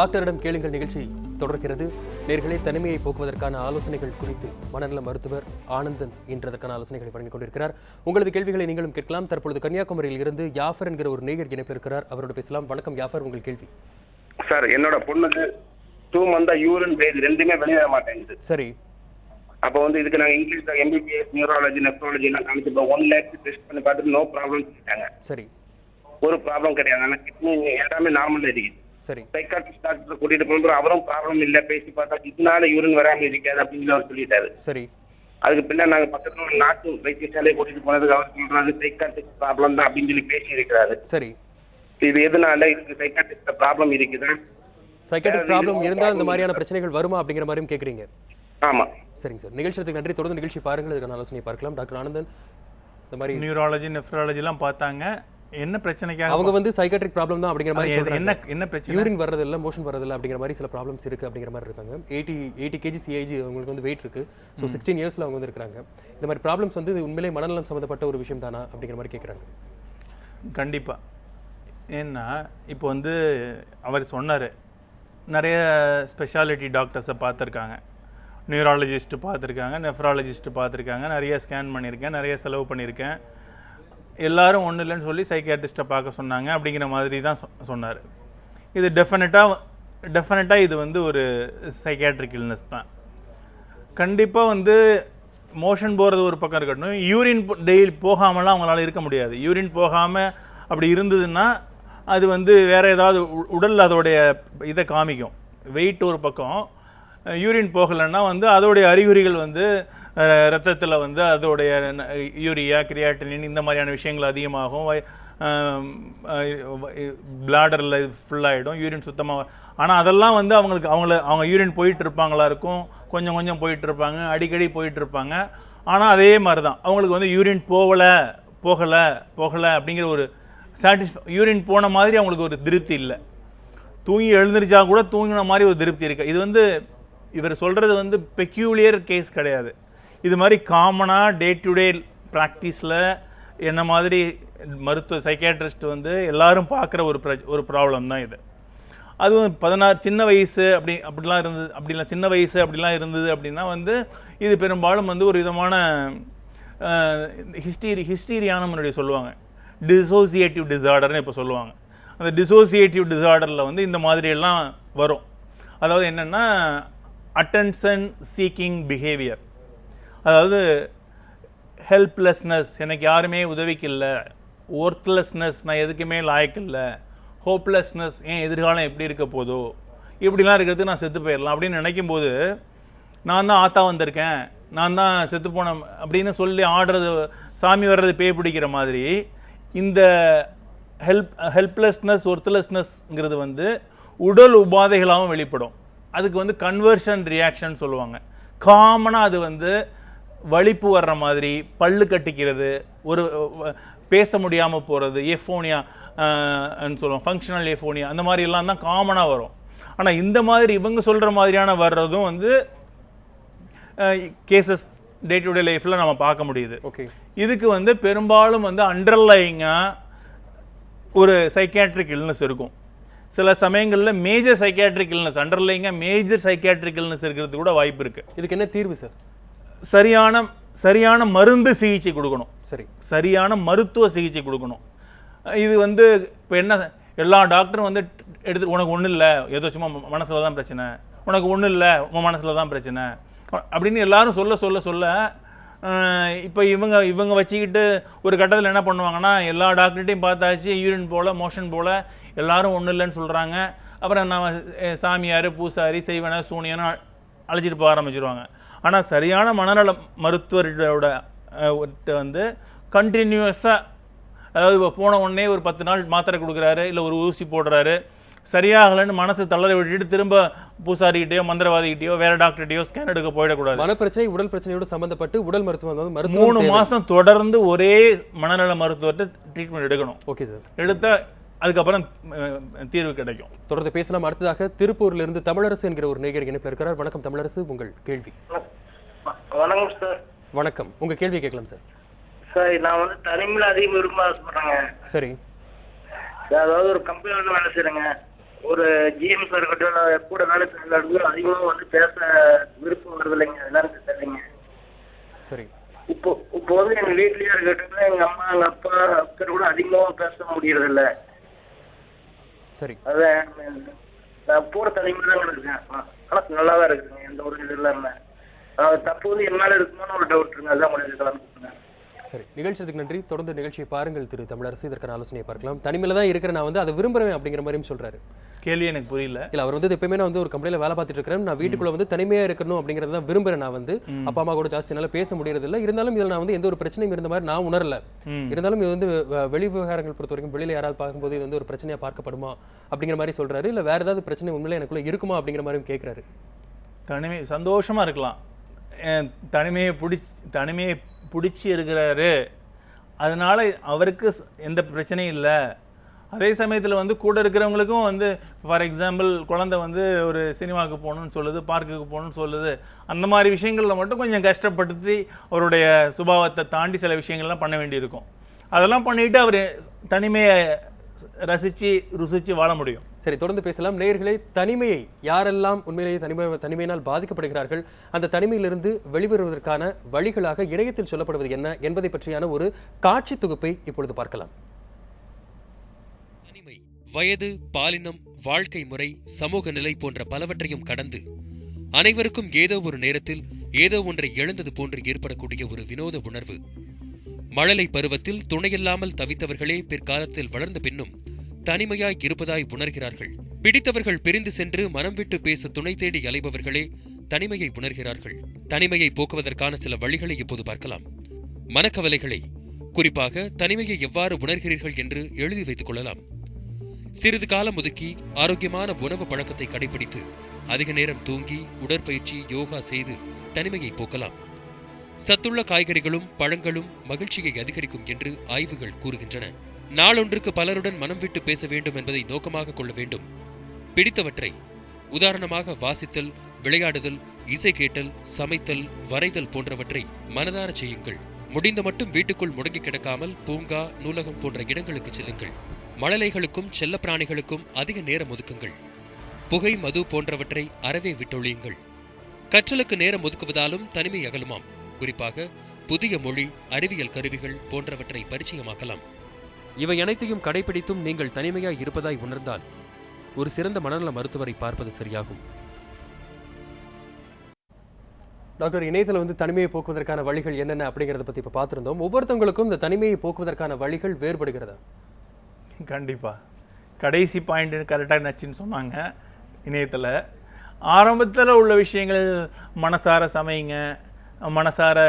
டாக்டரிடம் கேளுங்கள் நிகழ்ச்சி தொடர்கிறது. நேர்களே, தனிமையை போக்குவதற்கான ஆலோசனைகள் குறித்து மனநல மருத்துவர் ஆனந்தன் இன்றதற்கான ஆலோசனைகளை வழங்கிக் கொண்டிருக்கிறார். உங்களது கேள்விகளை நீங்களும் கேட்கலாம். தற்பொழுது கன்னியாகுமரியில் இருந்து யாஃபர் என்கிற ஒரு நேயர் இணைப்பில் இருக்கிறார். அவரோட பேசலாம். வணக்கம் யாஃபர், உங்கள் கேள்வி. சார், என்னோட பொண்ணுக்கு 2 மந்த் யூரின் பேஸ் ரெண்டுமே வெளியேற மாட்டேங்குது. சரி. அப்போ இதுக்கு நாங்கள் இங்கிலீஷ்ல எம்பிபிஎஸ் நியூராலஜி நெஃப்ராலஜி எல்லாம் காமிச்சு 1 லேக் டெஸ்ட் பண்ணி பார்த்துட்டு நோ ப்ராப்ளம் சொல்லிட்டாங்க. சரி. ஒரு ப்ராப்ளம் கிடையாது. ஆனால் கிட்னி எல்லாமே நார்மல் இருக்குது. சரி. சைக்காட்ரிஸ்ட் டாக்டர் கூட்டிட்டு போனப்போ அவரும் ப்ராப்ளம் இல்லை, பேசி பார்த்தா இதனால யூரின் வராமல் இருக்காது அப்படின்னு அவர் சொல்லிட்டாரு. சரி. அதுக்கு பின்னாடி நாங்கள் பக்கத்துல ஒரு நாட்டு வைத்தியசாலையை கூட்டிட்டு போனதுக்கு அவர் சொல்றாரு சைக்காட்ரிஸ்ட் ப்ராப்ளம் தான் அப்படின்னு சொல்லி பேசி இருக்கிறாரு. சரி. இது எதனால இதுக்கு சைக்காட்ரிஸ்ட் ப்ராப்ளம் இருக்குதா? சைக்காட்ரிக் ப்ராப்ளம் இருந்தால் இந்த மாதிரியான பிரச்சனைகள் வருமா அப்படிங்கிற மாதிரியும் கேட்குறீங்க. ஆமா. சரிங்க சார், நிகழ்ச்சிக்கு நன்றி. தொடர்ந்து நிகழ்ச்சி பாருங்கள், இதுக்கான ஆலோசனை பார்க்கலாம். டாக்டர் ஆனந்தன் இந்த மாதிரி நியூராலஜி நெஃப்ராலஜிலாம் பார்த்தாங்க. என்ன பிரச்சனைக்காக அவங்க சைக்காட்ரிக் ப்ராப்ளம் தான் அப்படிங்கிற மாதிரி என்ன பிரச்சனை, யூரின் வரதில்லை, மோஷன் வரதில்லை அப்படிங்கிற மாதிரி சில ப்ராப்ளம்ஸ் இருக்குது அப்படிங்கிற மாதிரி இருக்காங்க. 80 kg சிஐஜி அவங்களுக்கு வெயிட் இருக்குது. ஸோ 16 இயர்ஸில் அவங்க இருக்கிறாங்க. இந்த மாதிரி ப்ராப்ளம்ஸ் உண்மையிலே மனநலம் சம்மந்தப்பட்ட ஒரு விஷயம் தானா அப்படிங்கிற மாதிரி கேட்குறாங்க. கண்டிப்பாக. ஏன்னா இப்போ அவர் சொன்னார், நிறைய ஸ்பெஷாலிட்டி டாக்டர்ஸை பார்த்துருக்காங்க, நியூராலஜிஸ்ட்டு பார்த்துருக்காங்க, நெஃப்ராலஜிஸ்ட்டு பார்த்துருக்காங்க, நிறைய ஸ்கேன் பண்ணியிருக்கேன், நிறைய செலவு பண்ணியிருக்கேன், எல்லாரும் ஒன்றும் இல்லைன்னு சொல்லி சைக்கியாட்ரிஸ்ட்டை பார்க்க சொன்னாங்க அப்படிங்கிற மாதிரி தான் சொன்னார். இது டெஃபினட்டாக இது ஒரு சைக்கியாட்ரிக் இல்னஸ் தான். கண்டிப்பாக மோஷன் போகிறது ஒரு பக்கம் இருக்கட்டும், யூரின் டெய்லி போகாமலாம் அவங்களால இருக்க முடியாது. யூரின் போகாமல் அப்படி இருந்ததுன்னா அது வேறு ஏதாவது உடலில் அதோடைய இதை காமிக்கும். வெயிட் ஒரு பக்கம், யூரின் போகலைன்னா அதோடைய அறிகுறிகள் ரத்தத்தில் அதோடைய யூரியா, கிரியாட்டினின் இந்த மாதிரியான விஷயங்கள் அதிகமாகும். பிளாடரில் ஃபுல்லாகிடும், யூரின் சுத்தமாக. ஆனால் அதெல்லாம் அவங்க யூரின் போயிட்டு இருப்பாங்களா இருக்கும், கொஞ்சம் கொஞ்சம் போயிட்டுருப்பாங்க, அடிக்கடி போயிட்டுருப்பாங்க. ஆனால் அதே மாதிரி தான் அவங்களுக்கு யூரின் போகலை அப்படிங்கிற ஒரு யூரின் போன மாதிரி அவங்களுக்கு ஒரு திருப்தி இல்லை. தூங்கி எழுந்திரிச்சா கூட தூங்கின மாதிரி ஒரு திருப்தி இருக்குது. இது இவர் சொல்கிறது பெக்யூலியர் கேஸ் கிடையாது. இது மாதிரி காமனாக டே டு டே ப்ராக்டிஸில் என்ன மாதிரி மருத்துவ சைக்கியாட்ரிஸ்ட் எல்லாரும் பார்க்குற ஒரு ப்ராப்ளம் தான் இது. அதுவும் 16 சின்ன வயசு அப்படிலாம் சின்ன வயசு அப்படிலாம் இருந்தது அப்படின்னா இது பெரும்பாலும் ஒரு விதமான ஹிஸ்டீரியான்னு முன்னாடி சொல்லுவாங்க, டிசோசியேட்டிவ் டிஸார்டர்னு இப்போ சொல்லுவாங்க. அந்த டிசோசியேட்டிவ் டிஸார்டரில் இந்த மாதிரியெல்லாம் வரும். அதாவது என்னென்னா அட்டென்ஷன் சீக்கிங் பிஹேவியர், அதாவது ஹெல்ப்லெஸ்னஸ், எனக்கு யாருமே உதவிக்கு இல்லை, ஒர்த்லெஸ்னஸ், நான் எதுக்குமே லாயக்கில்லை, ஹோப்லெஸ்னஸ், ஏன் எதிர்காலம் எப்படி இருக்க போதோ, இப்படிலாம் இருக்கிறதுக்கு நான் செத்து போயிடலாம் அப்படின்னு நினைக்கும்போது, நான் தான் ஆத்தா வந்திருக்கேன், நான் தான் செத்து போனேன் அப்படின்னு சொல்லி ஆடுறது, சாமி வர்றது பேய் பிடிக்கிற மாதிரி இந்த ஹெல்ப்லெஸ்னஸ், ஒர்த்லெஸ்னஸ்ங்கிறது உடல் உபாதைகளாகவும் வெளிப்படும். அதுக்கு கன்வர்ஷன் ரியாக்ஷன் சொல்லுவாங்க. காமனாக அது வலிப்பு வர்ற மாதிரி, பல்லு கட்டிக்கிறது, ஒரு பேச முடியாமல் போகிறது, எஃபோனியா சொல்லுவோம், ஃபங்க்ஷனல் எஃபோனியா, அந்த மாதிரி எல்லாம் தான் காமனாக வரும். ஆனால் இந்த மாதிரி இவங்க சொல்கிற மாதிரியான வர்றதும் கேசஸ் டே டு டே லைஃப்பில் நம்ம பார்க்க முடியுது. ஓகே. இதுக்கு பெரும்பாலும் அண்டர்லைங்காக ஒரு சைக்கியாட்ரிக் இல்னஸ் இருக்கும். சில சமயங்களில் மேஜர் சைக்கியாட்ரிக் இல்னஸ், அண்டர்லைங்காக மேஜர் சைக்கியாட்ரிக் இல்னஸ் இருக்கிறது கூட வாய்ப்பு இருக்குது. இதுக்கு என்ன தீர்வு சார்? சரியான மருந்து சிகிச்சை கொடுக்கணும். சரி. சரியான மருத்துவ சிகிச்சை கொடுக்கணும். இது இப்போ என்ன, எல்லா டாக்டரும் எடுத்து உனக்கு ஒன்றும் இல்லை, ஏதோ சும்மா மனசில் தான் பிரச்சனை, உனக்கு ஒன்றும் இல்லை, உன் மனசில் தான் பிரச்சனை அப்படின்னு எல்லாரும் சொல்ல இப்போ இவங்க வச்சுக்கிட்டு ஒரு கட்டத்தில் என்ன பண்ணுவாங்கன்னா, எல்லா டாக்டர்கிட்டையும் பார்த்தாச்சு, யூரின் போல், மோஷன் போல், எல்லாரும் ஒன்றும் இல்லைன்னு சொல்கிறாங்க. அப்புறம் நான் சாமியார், பூசாரி, செய்வனை, சூனியன்னு அழைச்சிட்டு போக ஆரம்பிச்சிருவாங்க. ஆனால் சரியான மனநல மருத்துவரோட கண்டினியூஸாக, அதாவது போன உடனே ஒரு 10 நாள் மாத்திரை கொடுக்குறாரு, இல்லை ஒரு ஊசி போடுறாரு, சரியாகலன்னு மனசு தளர விட்டுட்டு திரும்ப பூசாரிகிட்டையோ மந்திரவாதிகிட்டையோ வேற டாக்டர்கிட்டையோ ஸ்கேன் எடுக்க போயிடக்கூடாது. மனப்பிரச்சனை, உடல் பிரச்சனையோடு சம்பந்தப்பட்டு உடல் மருத்துவம் 3 மாதம் தொடர்ந்து ஒரே மனநல மருத்துவத்தை ட்ரீட்மெண்ட் எடுக்கணும். Okay sir. எடுத்தால் அதுக்கப்புறம் தீர்வு கிடைக்கும். தொடர்ந்து பேசலாம். அடுத்ததாக திருப்பூர்ல இருந்து தமிழரசு என்கிற ஒரு நேயர் இணைப்பில் இருக்கிறார். வணக்கம் தமிழரசு, உங்கள் கேள்வி. வணக்கம் சார். வணக்கம், உங்க கேள்வி கேட்கலாம் சார். சார், நான் தனிமையில் அதிகம் விரும்ப ஆசைப்படுறேங்க. சரி. அதாவது ஒரு கம்பெனி வேலை செய்யறேங்க. ஒரு ஜிஎம் சார் கிட்ட கூட வேலை செய்யறாங்க, அதிகமாக வந்து பேச விருப்பம் வருது இல்லைங்க, எல்லாரும் தெரியலைங்க. சரி. இப்போ வந்து எங்க வீட்லயே இருக்கட்டும், எங்க அம்மா எங்க அப்பா அக்கர் கூட அதிகமாக பேச முடியறது இல்ல. சரி. அதான் நான் பூர தனிமையில தான் இருக்கேன். ஆனா நல்லா தான் இருக்குங்க, எந்த ஒரு இது இல்லாம. தப்பு வந்து என் மேல இருக்குமோன்னு ஒரு டவுட் இருக்குங்க, அதான் உங்களுக்கு கலந்துருக்கேன். சரி, நிகழ்ச்சிக்கு நன்றி. தொடர்ந்து நிகழ்ச்சியை பாருங்கள் திரு தமிழரசு. இதற்கான ஆலோசனையை பார்க்கலாம். தனிமையில தான் இருக்கிற நான் வந்து அதை விரும்புறேன் அப்படிங்கிற மாதிரியும் சொல்றாரு. கேள்வி எனக்கு புரியல. இல்ல, அவர் வந்து எப்பயுமே நான் வந்து ஒரு கம்பெனில வேலை பார்த்துட்டு இருக்கிறேன், நான் வீட்டுக்குள்ள வந்து தனிமையா இருக்கணும் அப்படிங்கறத தான் விரும்புறேன். நான் வந்து அப்பா அம்மா கூட ஜாஸ்தி என்னால பேச முடியறது இல்லை. இருந்தாலும் இதில் நான் வந்து எந்த ஒரு பிரச்சனையும் இருந்த மாதிரி நான் உணரல. இருந்தாலும் இது வந்து வெளி விவகாரங்கள் பொறுத்த வரைக்கும் வெளியில யாராவது பார்க்கும்போது இது வந்து ஒரு பிரச்சனையா பார்க்கப்படுமா அப்படிங்கிற மாதிரி சொல்றாரு. இல்ல வேற ஏதாவது பிரச்சனை உண்மையில எனக்குள்ள இருக்குமா அப்படிங்கிற மாதிரியும் கேட்கிறாரு. தனிமை சந்தோஷமா இருக்கலாம், தனிமையை பிடிச்சி இருக்கிறாரு, அதனால அவருக்கு எந்த பிரச்சனையும் இல்லை. அதே சமயத்தில் வந்து கூட இருக்கிறவங்களுக்கும் வந்து ஃபார் எக்ஸாம்பிள் குழந்தை வந்து ஒரு சினிமாவுக்கு போகணுன்னு சொல்லுது, பார்க்குக்கு போகணுன்னு சொல்லுது, அந்த மாதிரி விஷயங்களில் மட்டும் கொஞ்சம் கஷ்டப்படுத்தி அவருடைய சுபாவத்தை தாண்டி சில விஷயங்கள்லாம் பண்ண வேண்டியிருக்கும். அதெல்லாம் பண்ணிட்டு அவர் தனிமையை ருசிச்சு வாழ முடியும். சரி, தொடர்ந்து பேசலாம். நேயர்களே, தனிமையை யாரெல்லாம் உண்மையிலேயே தனிமையினால் பாதிக்கப்படுகிறார்கள், அந்த தனிமையிலிருந்து வெளிவருவதற்கான வழிகளாக இணையத்தில் சொல்லப்படுவது என்ன என்பதை பற்றியான ஒரு காட்சி தொகுப்பை இப்பொழுது பார்க்கலாம். தனிமை வயது, பாலினம், வாழ்க்கை முறை, சமூக நிலை போன்ற பலவற்றையும் கடந்து அனைவருக்கும் ஏதோ ஒரு நேரத்தில் ஏதோ ஒன்றை இழந்தது போன்று ஏற்படக்கூடிய ஒரு வினோத உணர்வு. மழலை பருவத்தில் துணையில்லாமல் தவித்தவர்களே பிற்காலத்தில் வளர்ந்த பின்னும் தனிமையாய் இருப்பதாய் உணர்கிறார்கள். பிடித்தவர்கள் பிரிந்து சென்று மனம் விட்டு பேச துணை தேடி அலைபவர்களே தனிமையை உணர்கிறார்கள். தனிமையை போக்குவதற்கான சில வழிகளை இப்போது பார்க்கலாம். மனக்கவலைகளை, குறிப்பாக தனிமையை எவ்வாறு உணர்கிறீர்கள் என்று எழுதி வைத்துக் கொள்ளலாம். சிறிது காலம் ஒதுக்கி ஆரோக்கியமான உணவு பழக்கத்தை கடைபிடித்து அதிக நேரம் தூங்கி உடற்பயிற்சி, யோகா செய்து தனிமையை போக்கலாம். சத்துள்ள காய்கறிகளும் பழங்களும் மகிழ்ச்சியை அதிகரிக்கும் என்று ஆய்வுகள் கூறுகின்றன. நாளொன்றுக்கு பலருடன் மனம் விட்டு பேச வேண்டும் என்பதை நோக்கமாக கொள்ள வேண்டும். பிடித்தவற்றை, உதாரணமாக வாசித்தல், விளையாடுதல், இசை கேட்டல், சமைத்தல், வரைதல் போன்றவற்றை மனதார செய்யுங்கள். முடிந்த மட்டும் வீட்டுக்குள் முடங்கி கிடக்காமல் பூங்கா, நூலகம் போன்ற இடங்களுக்கு செல்லுங்கள். மழலைகளுக்கும் செல்ல பிராணிகளுக்கும் அதிக நேரம் ஒதுக்குங்கள். புகை, மது போன்றவற்றை அறவே விட்டொழியுங்கள். கற்றலுக்கு நேரம் ஒதுக்குவதாலும் தனிமை அகலுமாம். குறிப்பாக புதிய மொழி, அறிவியல் கருவிகள் போன்றவற்றை பரிச்சயமாக்கலாம். இவை அனைத்தையும் கடைபிடித்தும் நீங்கள் தனிமையாய் இருப்பதாய் உணர்ந்தால் ஒரு சிறந்த மனநல மருத்துவரை பார்ப்பது சரியாகும். டாக்டர், இணையத்தில் வந்து தனிமையை போக்குவதற்கான வழிகள் என்னென்ன அப்படிங்கிறத பற்றி இப்போ பார்த்துருந்தோம். ஒவ்வொருத்தவங்களுக்கும் இந்த தனிமையை போக்குவதற்கான வழிகள் வேறுபடுகிறதா? கண்டிப்பாக. கடைசி பாயிண்ட் கரெக்டாக நச்சுன்னு சொன்னாங்க. இணையத்தில் ஆரம்பத்தில் உள்ள விஷயங்கள் மனசார சமைங்க, மனசார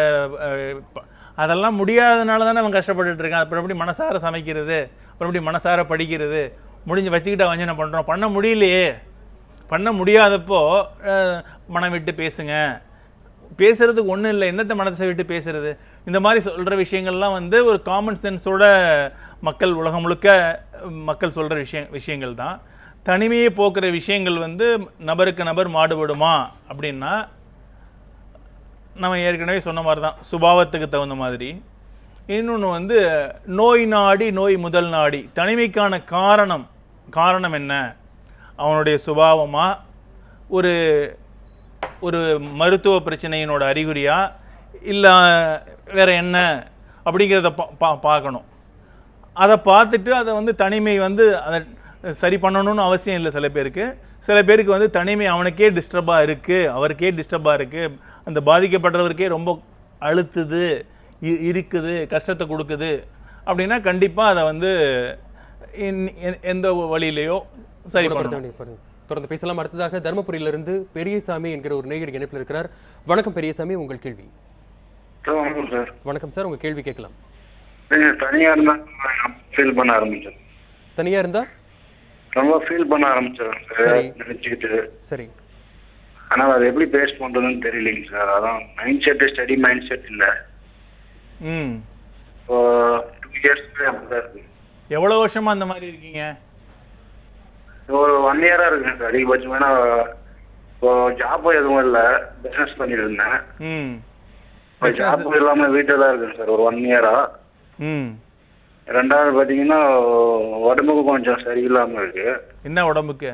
அதெல்லாம் முடியாதனால தானே அவன் கஷ்டப்பட்டுட்டு இருக்கான். அப்புறம் எப்படி மனசார சமைக்கிறது, அப்புறம் எப்படி மனசார படிக்கிறது, முடிஞ்சு வச்சுக்கிட்ட வஞ்சனை பண்ணுறோம். பண்ண முடியலையே. பண்ண முடியாதப்போ மனம் விட்டு பேசுங்க. பேசுகிறதுக்கு ஒன்றும் இல்லை, என்னத்தை மனத்தை விட்டு பேசுறது? இந்த மாதிரி சொல்கிற விஷயங்கள்லாம் வந்து ஒரு காமன் சென்ஸோட மக்கள் உலகம் முழுக்க மக்கள் சொல்கிற விஷயங்கள் தான். தனிமையை போக்குற விஷயங்கள் வந்து நபருக்கு நபர் மாறுபடுமா அப்படின்னா, நம்ம ஏற்கனவே சொன்ன மாதிரி தான், சுபாவத்துக்கு தகுந்த மாதிரி. இன்னொன்று வந்து நோய் நாடி நோய் முதல் நாடி. தனிமைக்கான காரணம் என்ன? அவனுடைய சுபாவமா, ஒரு ஒரு மருத்துவ பிரச்சனையினோட அறிகுறியா, இல்லை வேற என்ன அப்படிங்கிறத பார்க்கணும். அதை பார்த்துட்டு அதை வந்து தனிமை வந்து அதை சரி பண்ணணும்னு அவசியம் இல்லை. சில பேருக்கு வந்து தனிமை அவனுக்கே டிஸ்டர்பாக இருக்குது, அவருக்கே டிஸ்டர்பாக இருக்குது, அந்த பாதிக்கப்படுறவருக்கே ரொம்ப அழுத்துது, இருக்குது, கஷ்டத்தை கொடுக்குது அப்படின்னா கண்டிப்பாக அதை வந்து எந்த வழியிலையோ சரி பண்ணணும். தொடர்ந்து பேசலாம். அடுத்ததாக தர்மபுரியிலிருந்து பெரியசாமி என்கிற ஒரு நேயர் இணைப்பில் இருக்கிறார். வணக்கம் பெரியசாமி, உங்கள் கேள்வி. வணக்கம் சார். வணக்கம் சார், உங்கள் கேள்வி கேட்கலாம். தனியாக இருந்தால் ஃபீல் பண்ண ஆரம்பிச்சேன். தனியாக இருந்தால் ரொம்ப ஃபீல் பண்ண ஆரம்பிச்சேன் சார், நினச்சிக்கிட்டு. சரி. ஆனால் அது எப்படி பேஸ் பண்ணுறதுன்னு தெரியலைங்க சார். அதான் mind set, study mind set இல்லை. இப்போ 2 இயர்ஸ்க்கு அப்படிதான் இருக்கு. எவ்வளோ வருஷமா அந்த மாதிரி இருக்கீங்க? ஒரு 1 இயராக இருக்குங்க சார் அதிகபட்சம். ஏன்னா இப்போ ஜாப் எதுவும் இல்லை, பிஸ்னஸ் பண்ணிட்டு இருந்தேன். ஜாப் இல்லாமல் வீட்டில் தான் இருக்குங்க சார் ஒரு 1 இயரா. ரெண்டாவது பார்த்தீங்கன்னா உடம்புக்கு கொஞ்சம் சரியில்லாமல் இருக்கு. என்ன உடம்புக்கு?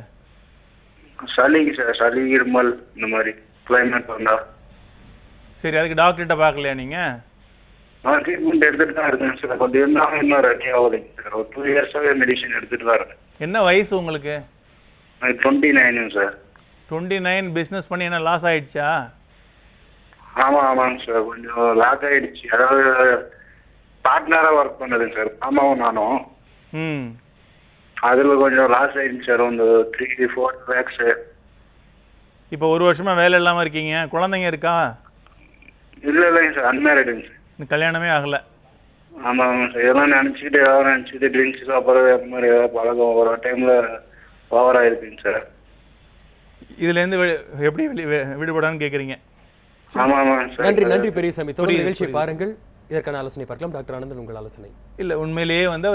சளிங்க சார், சளி இருமல் இந்த மாதிரி கிளைமேட் வந்தா. சரி, அதுக்கு டாக்டர்கிட்ட பார்க்கலையா நீங்கள்? ட்ரீட்மெண்ட் எடுத்துட்டு தான் இருக்கேன் சார். கொஞ்சம் இருந்தாலும் இன்னும் ரெடி ஆகலைங்க சார். ஒரு 2 இயர்ஸாகவே மெடிசன் எடுத்துட்டு தான் இருக்கேன். என்ன வயசு உங்களுக்கு? 29 சார். 29. பிஸ்னஸ் பண்ணி என்ன லாஸ் ஆயிடுச்சா? ஆமாங்க சார், கொஞ்சம் லாக் ஆயிடுச்சு. அதாவது பார்ட்னராக ஒர்க் பண்ணதுங்க சார், மாமாவும் நானும். ம். அதில் கொஞ்சம் லாஸ் ஆயிடுச்சு சார், ಒಂದು 3-4 lakhs. இப்போ 1 வருஷமாக வேலை இல்லாமல் இருக்கீங்க. குழந்தைங்க இருக்கா? இல்லைங்க சார், அன்மேரிடுங்க சார். இன்னும் கல்யாணமே ஆகலை. ஆமாங்க சார், இதெல்லாம் நினச்சிக்கிட்டு ட்ரிங்க்ஸ் அப்புறம் அந்த மாதிரி ஏதாவது பழக்கம் ஒரு டைமில் ஓவர் ஆயிருக்குங்க சார். இதுலேருந்து எப்படி விடுபடான்னு கேட்குறீங்க? ஆமாங்க சார். நன்றி பெரியசாமி. தொடர்ந்து நிகழ்ச்சியை பாருங்கள். இதற்கான ஆலோசனை பார்க்கலாம். டாக்டர் ஆனந்தன், உங்கள் ஆலோசனை. இல்லை, உண்மையிலேயே வந்து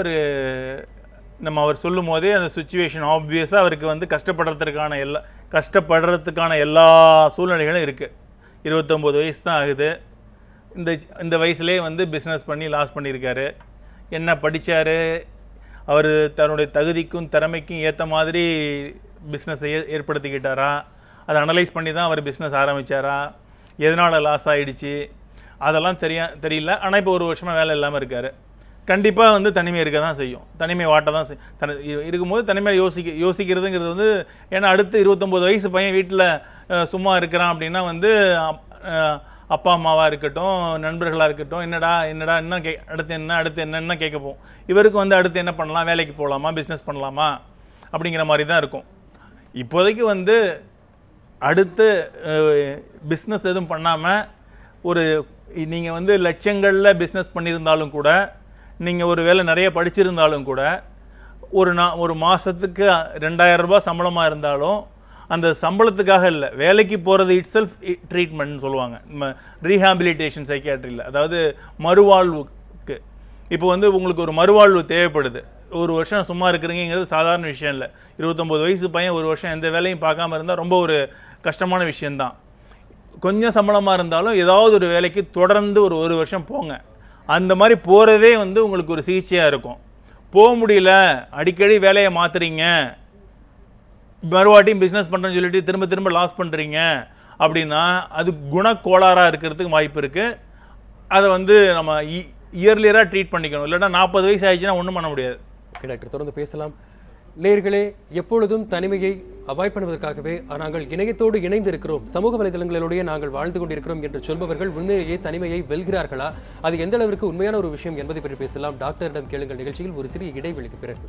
அவர் சொல்லும் போதே அந்த சுச்சுவேஷன் ஆப்வியஸாக அவருக்கு வந்து கஷ்டப்படுறதுக்கான எல்லா சூழ்நிலைகளும் இருக்குது. 29 வயசு தான் ஆகுது. இந்த வயசுலேயே வந்து பிஸ்னஸ் பண்ணி லாஸ் பண்ணியிருக்காரு. என்ன படித்தார்? அவர் தன்னுடைய தகுதிக்கும் திறமைக்கும் ஏற்ற மாதிரி பிஸ்னஸை ஏற்படுத்திக்கிட்டாரா? அதை அனலைஸ் பண்ணி தான் அவர் பிஸ்னஸ் ஆரம்பித்தாரா? எதனால் லாஸ் ஆகிடுச்சு அதெல்லாம் தெரியல. ஆனால் இப்போ 1 வருஷமாக வேலை இல்லாமல் இருக்கார். கண்டிப்பாக வந்து தனிமை இருக்க தான் செய்யும். தனிமை வாட்ட தான் இருக்கும்போது தனிமையாக யோசிக்கிறதுங்கிறது வந்து, ஏன்னா அடுத்து 29 வயசு பையன் வீட்டில் சும்மா இருக்கிறான் அப்படின்னா வந்து அப்பா அம்மாவாக இருக்கட்டும், நண்பர்களாக இருக்கட்டும், என்னடா என்ன அடுத்து என்னென்ன கேட்கப்போம். இவருக்கு வந்து அடுத்து என்ன பண்ணலாம், வேலைக்கு போகலாமா, பிஸ்னஸ் பண்ணலாமா அப்படிங்கிற மாதிரி தான் இருக்கும். இப்போதைக்கு வந்து அடுத்து பிஸ்னஸ் எதுவும் பண்ணாமல் நீங்கள் வந்து லட்சங்களில் பிஸ்னஸ் பண்ணியிருந்தாலும் கூட, நீங்கள் ஒரு வேலை நிறைய படிச்சிருந்தாலும் கூட, ஒரு மாதத்துக்கு 2000 ரூபாய் சம்பளமாக இருந்தாலும் அந்த சம்பளத்துக்காக இல்லை, வேலைக்கு போகிறது இட் செல்ஃப் ட்ரீட்மெண்ட்னு சொல்லுவாங்க நம்ம ரீஹாபிலிட்டேஷன் சைக்கியாட்ரியில். அதாவது மறுவாழ்வுக்கு. இப்போ வந்து உங்களுக்கு ஒரு மறுவாழ்வு தேவைப்படுது. 1 வருஷம் சும்மா இருக்கிறீங்கிறது சாதாரண விஷயம் இல்லை. 29 வயசு பையன் 1 வருஷம் எந்த வேலையும் பார்க்காம இருந்தால் ரொம்ப ஒரு கஷ்டமான விஷயந்தான். கொஞ்சம் சம்பளமாக இருந்தாலும் ஏதாவது ஒரு வேலைக்கு தொடர்ந்து ஒரு வருஷம் போங்க. அந்த மாதிரி போகிறதே வந்து உங்களுக்கு ஒரு சிகிச்சையாக இருக்கும். போக முடியல, அடிக்கடி வேலையை மாற்றுறீங்க, மறுவாட்டியும் பிஸ்னஸ் பண்ணுறேன்னு சொல்லிட்டு திரும்ப லாஸ் பண்ணுறீங்க அப்படின்னா அது குணக்கோளாறாக இருக்கிறதுக்கு வாய்ப்பு இருக்குது. அதை வந்து நம்ம இயர்லியராக ட்ரீட் பண்ணிக்கணும். இல்லைன்னா 40 வயசு ஆயிடுச்சுன்னா ஒன்றும் பண்ண முடியாது. ஓகே டாக்டர், தொடர்ந்து பேசலாம். நேயர்களே, எப்பொழுதும் தனிமையை அவாய்ட் பண்ணுவதற்காகவே நாங்கள் இணையத்தோடு இணைந்து இருக்கிறோம், சமூக வலைதளங்களிலேயே நாங்கள் வாழ்ந்து கொண்டிருக்கிறோம் என்று சொல்பவர்கள் உண்மையிலேயே தனிமையை வெல்கிறார்களா? அது எந்த அளவிற்கு உண்மையான ஒரு விஷயம் என்பதை பற்றி பேசலாம். டாக்டரிடம் கேளுங்கள் நிகழ்ச்சியில் ஒரு சிறிய இடைவெளிக்கு பிறகு.